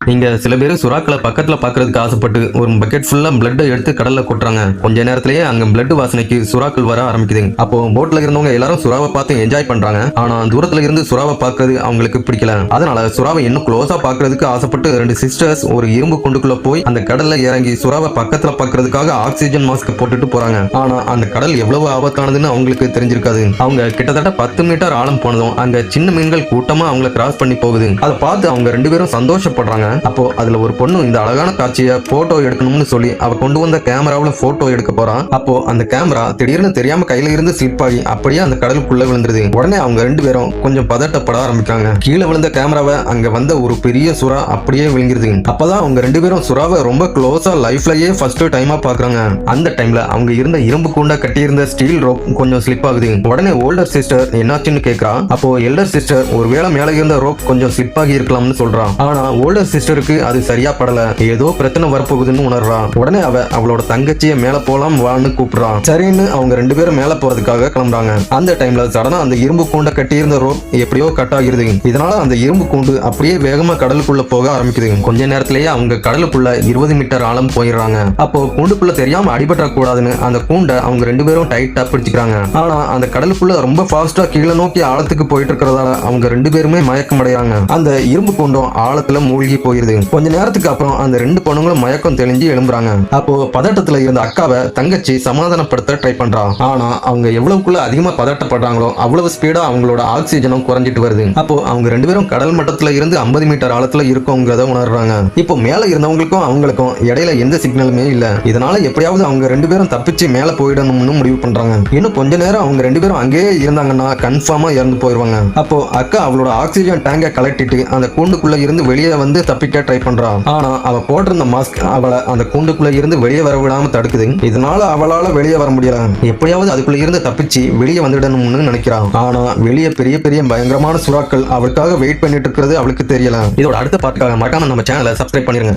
நீங்க சில பேர் சுறாக்களை பக்கத்துல பாக்குறதுக்கு ஆசைப்பட்டு ஒரு பக்கெட் ஃபுல்லா பிளட் எடுத்து கடல்ல கொட்டுறாங்க. கொஞ்ச நேரத்திலேயே அங்க பிளட் வாசனைக்கு சுறாக்கள் வர ஆரம்பிக்குது. அப்போ போட்ல இருந்தவங்க எல்லாரும் சுறாவை பார்த்து என்ஜாய் பண்றாங்க. ஆனா தூரத்துல இருந்து சுறாவை பார்க்கறது அவங்களுக்கு பிடிக்கல. அதனால சுறாவை இன்னும் க்ளோஸா பாக்குறதுக்கு ஆசைப்பட்டு ரெண்டு சிஸ்டர்ஸ் ஒரு இரும்பு குண்டுக்குள்ள போய் அந்த கடல்ல இறங்கி சுறாவை பக்கத்துல பாக்குறதுக்காக ஆக்சிஜன் மாஸ்க் போட்டுட்டு போறாங்க. ஆனா அந்த கடல் எவ்வளவு ஆபத்தானதுன்னு அவங்களுக்கு தெரிஞ்சிருக்காது. அவங்க கிட்டத்தட்ட 10 மீட்டர் ஆழம் போனதும் அங்க சின்ன மீன்கள் கூட்டமா அவங்கள கிராஸ் பண்ணி போகுது. அதை பார்த்து அவங்க ரெண்டு பேரும் சந்தோஷப்படுறாங்க. அப்போ அதுல ஒரு பொண்ணு இந்த அழகான காட்சியை போட்டோ எடுக்கணும்னு சொல்லி அவ கொண்டு வந்த கேமராவுல போட்டோ எடுக்க போறான். அப்போ அந்த கேமரா திடீர்னு தெரியாம கையில இருந்து ஸ்லிப் ஆகி அப்படியே அந்த கடலுக்குள்ள விழுந்துருது. உடனே அவங்க ரெண்டு பேரும் கொஞ்சம் பதட்டப்பட ஆரம்பிக்கிறாங்க. கீழே விழுந்த கேமராவை அங்க வந்த ஒரு பெரிய சுறா அப்படியே விழுங்கிருது. அப்பதான் அவங்க ரெண்டு பேரும் சுறாவை ரொம்ப க்ளோஸா லைஃப்லயே ஃபர்ஸ்ட் டைமா பாக்குறாங்க. அந்த டைம்ல அவங்க இருந்த இரும்பு கூண்டா கட்டியிருந்த ஸ்டீல் ரோப் கொஞ்சம் ஸ்லிப் ஆகுது. உடனே ஓல்டர் சிஸ்டர் என்னாச்சுன்னு கேக்குறா. அப்போ எல்டர் சிஸ்டர் ஒருவேளை மேல இருந்த ரோப் கொஞ்சம் ஸ்லிப் ஆகி இருக்கலாம்னு சொல்றான். ஆனா ஓல்டர் சிஸ்டருக்கு அது சரியா படல. ஏதோ பிரச்சனை வரப்போகுதுன்னு உணர்றா. உடனே அவளோட தங்கச்சியை மேல போலாம் வான்னு கூப்பிடுறான். சரின்னு அவங்க ரெண்டு பேரும் மேல போறதுக்காக கிளம்புறாங்க. அந்த டைம்ல சடனா அந்த இரும்பு கூண்டை கட்டி இருந்த ரோப் எப்படியோ கட் ஆகிருது. இதனால அந்த இரும்பு கூண்டு அப்படியே வேகமா கடலுக்குள்ள போக ஆரம்பிக்குது. கொஞ்ச நேரத்திலேயே அவங்க கடலுக்குள்ள 20 மீட்டர் ஆழம் போயிடுறாங்க. அப்போ கூண்டுக்குள்ள தெரியாம அடிபட்ட கூடாதுன்னு அந்த கூண்டை அவங்க ரெண்டு பேரும் டைட்டா பிடிச்சுக்கிறாங்க. ஆனா அந்த கடலுக்குள்ள ரொம்ப ஃபாஸ்டா கீழே நோக்கி ஆழத்துக்கு போயிட்டு இருக்கிறதால அவங்க ரெண்டு பேருமே மயக்கம் அடைறாங்க. அந்த இரும்பு கூண்டும் ஆழத்துல மூழ்கி போயிருது. கொஞ்ச நேரத்துக்கு அப்புறம் அந்த ரெண்டு பொண்ணுங்களும் மயக்கம் தெளிஞ்சு எழும்புறாங்க. அப்போ பதட்டத்துல இருந்த அக்காவை தங்கச்சி சமாதானப்படுத்த ட்ரை பண்றா. ஆனா அவங்க எவ்வளவுக்குள்ள அதிகமா பதட்டப்படுறாங்களோ அவ்வளவு ஸ்பீடா அவங்களோட ஆக்சிஜனும் குறைஞ்சிட்டு வருது. அப்போ அவங்க ரெண்டு பேரும் கடல் மட்டத்துல இருந்து 50 மீட்டர் ஆழத்துல இருக்கோங்கிறத உணர்றாங்க. இப்போ மேல இருந்தவங்களுக்கும் அவங்களுக்கும் இடையில எந்த சிக்னலுமே இல்ல. இதனால எப்படியாவது அவங்க ரெண்டு பேரும் தப்பிச்சு மேல போயிடணும்னு முடிவு பண்றாங்க. இன்னும் கொஞ்ச நேரம் அவங்க ரெண்டு பேரும் அங்கேயே இருந்தாங்கன்னா கன்ஃபார்மா இறந்து போயிருவாங்க. அப்போ அக்கா அவளோட ஆக்சிஜன் டேங்கை கலட்டிட்டு அந்த கூண்டுக்குள்ள இருந்து வெளியே வந்து தப்பிக்க ட்ரை பண்றா. ஆனா அவ போட்டிருந்த மாஸ்க் அவளை அந்த கூண்டுக்குள்ள இருந்து வெளியே வர விடாம தடுக்குது. இதனால அவளால வெளியே வர முடியல. எப்படியாவது அதுக்குள்ள இருந்து தப்பிச்சு வெளியே வந்துடணும்னு நினைக்கிறான். ஆனா வெளியே பெரிய பெரிய பயங்கரமான சுறாக்கள் அவளுக்காக வெயிட் பண்ணிட்டு இருக்கிறது அவளுக்கு தெரியல. இதோட அடுத்த பார்ட்டுக்காக மறக்காம நம்ம சேனலை சப்ஸ்கிரைப் பண்ணிருங்க.